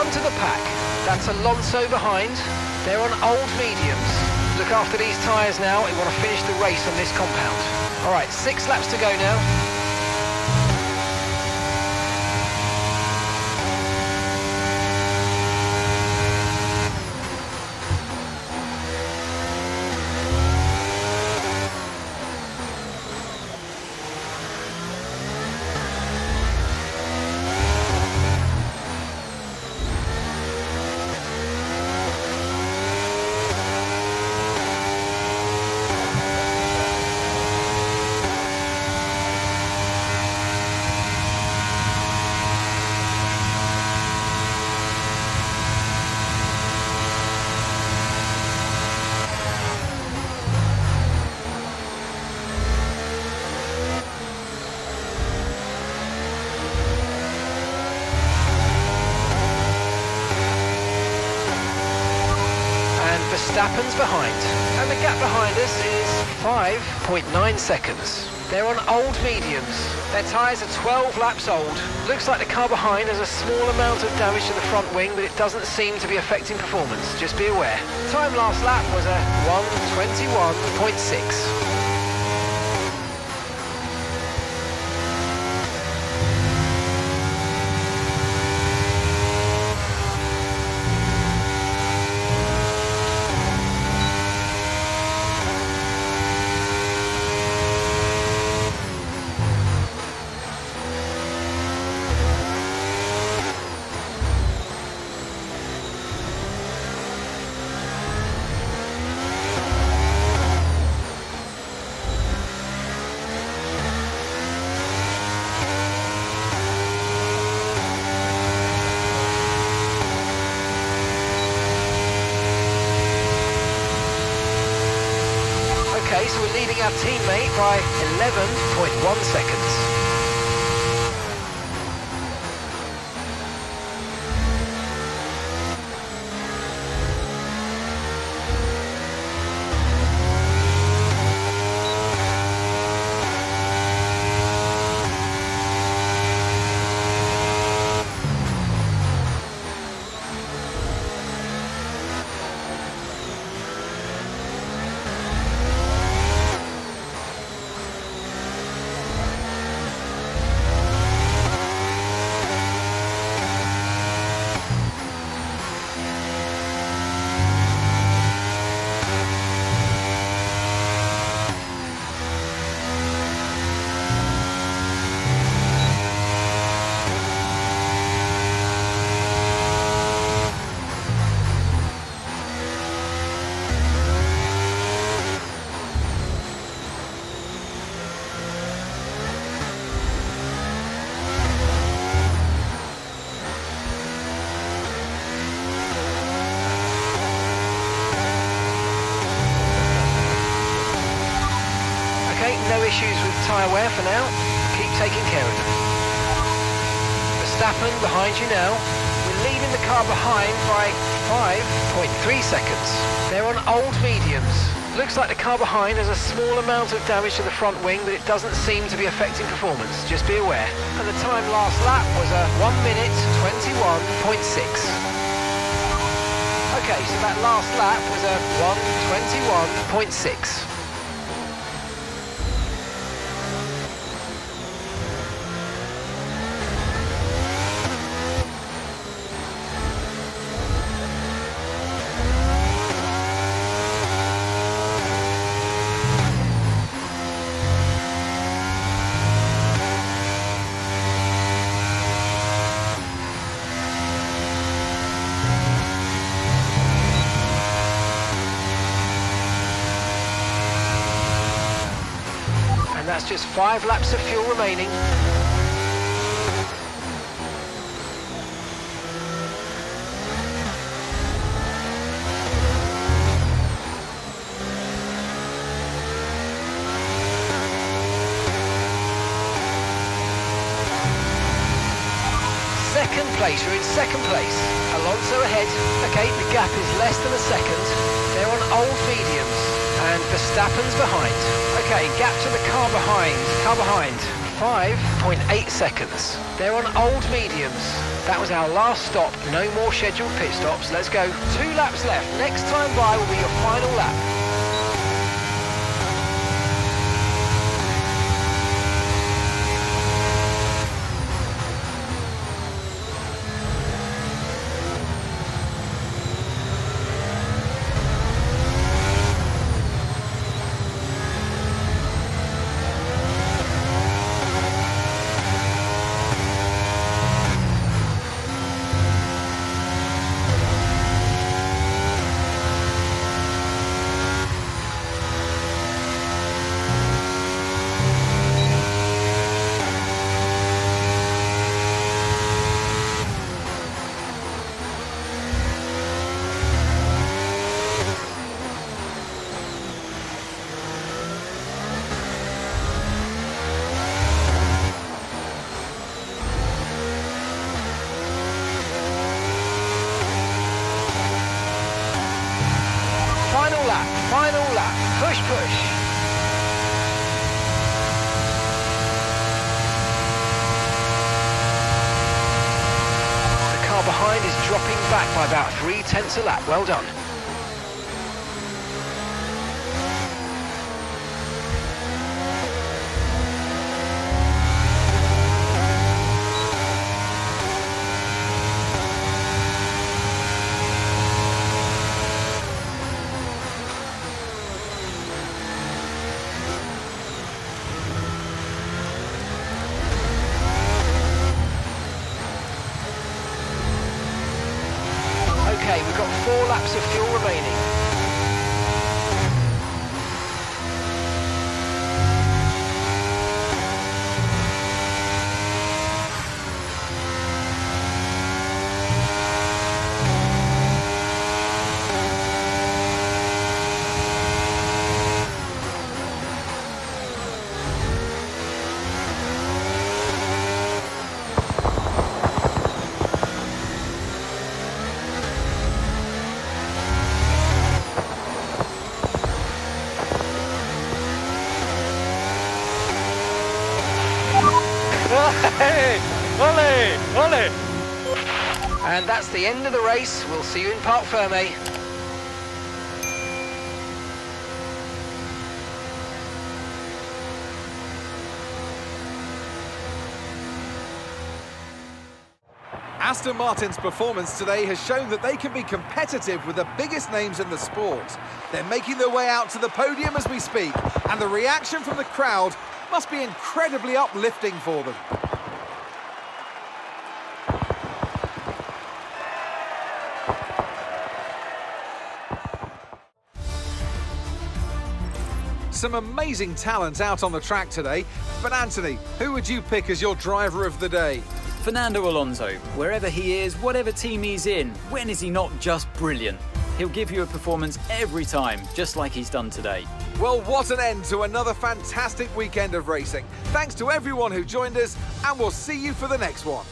front of the pack. That's Alonso behind. They're on old mediums. Look after these tyres now. We want to finish the race on this compound. All right, 6 laps to go now. Verstappen's behind, and the gap behind us is 5.9 seconds. They're on old mediums. Their tyres are 12 laps old. Looks like the car behind has a small amount of damage to the front wing, but it doesn't seem to be affecting performance. Just be aware. Time last lap was a 1:21.6. Okay, so we're leading our teammate by 11.1 seconds. No issues with tyre wear for now. Keep taking care of them. Verstappen behind you now. We're leading the car behind by 5.3 seconds. They're on old mediums. Looks like the car behind has a small amount of damage to the front wing, but it doesn't seem to be affecting performance. Just be aware. And the time last lap was a 1:21.6. Okay, so that last lap was a 1:21.6. And that's just 5 laps of fuel remaining. Second place, we're in second place. Alonso ahead. Okay, the gap is less than a second. They're on old mediums. And Verstappen's behind. Okay, gap to the car behind. 5.8 seconds. They're on old mediums. That was our last stop. No more scheduled pit stops. Let's go. 2 laps left. Next time by will be your final lap. Final lap, push, push. The car behind is dropping back by about 0.3 a lap, well done. Okay, we've got 4 laps of fuel remaining. Ole! Ole! And that's the end of the race. We'll see you in Parc Fermé. Aston Martin's performance today has shown that they can be competitive with the biggest names in the sport. They're making their way out to the podium as we speak, and the reaction from the crowd must be incredibly uplifting for them. Some amazing talent out on the track today, but Anthony, who would you pick as your driver of the day? Fernando Alonso, wherever he is, whatever team he's in, when is he not just brilliant? He'll give you a performance every time, just like he's done today. Well, what an end to another fantastic weekend of racing. Thanks to everyone who joined us, and we'll see you for the next one.